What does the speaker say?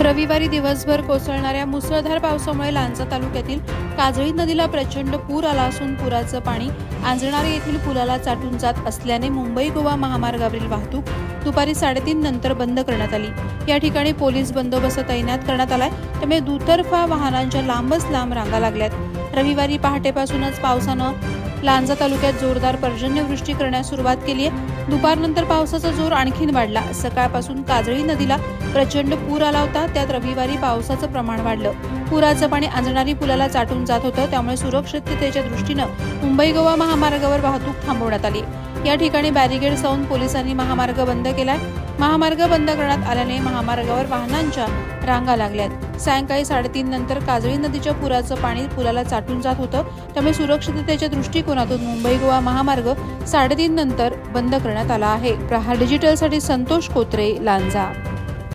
रविवारी दिवसभर कोसळणाऱ्या मुसळधार पावसामुळे लांजा तालुक्यातील काजळी नदीला प्रचंड पूर आला असून पुराचं पाणी आंजणारे येथील पुलाला चाटून जात असल्याने मुंबई गोवा महामार्गावरील वाहतूक दुपारी 3:30 नंतर बंद करण्यात आली। या ठिकाणी पोलीस बंदोबस्त तैनात करण्यात आलाय, त्यामुळे दुतर्फा वाहनांच्या लांबच लांब रांगा लागल्यात। रविवारी पहाटेपासूनच पावसानं लांजा तालुक्यात जोरदार पर्जन्यवृष्टी करण्यास सुरुवात केली आहे। दुपारनंतर पावसाचा जोर आणखीन वाढला। सकाळपासून काजळी नदीला प्रचंड पूर आला होता, त्यात रविवारी पावसाचं प्रमाण वाढलं। पुराचं पाणी आंजणारी पुलाला चाटून जात होतं, त्यामुळे सुरक्षिततेच्या दृष्टीनं मुंबई गोवा महामार्गावर वाहतूक थांबवण्यात आली। या ठिकाणी बॅरिकेड्स लावून पोलिसांनी महामार्ग बंद केलाय। महामार्ग बंद करण्यात आल्याने महामार्गावर वाहनांच्या रांगा लागल्यात। सायंकाळी 3:30 नंतर काजळी नदीच्या पुराचं पाणी पुलाला चाटून जात होतं, त्यामुळे सुरक्षिततेच्या दृष्टिकोनातून मुंबई गोवा महामार्ग 3:30 नंतर बंद करण्यात आला आहे। प्रहार डिजिटलसाठी संतोष कोत्रे, लांजा।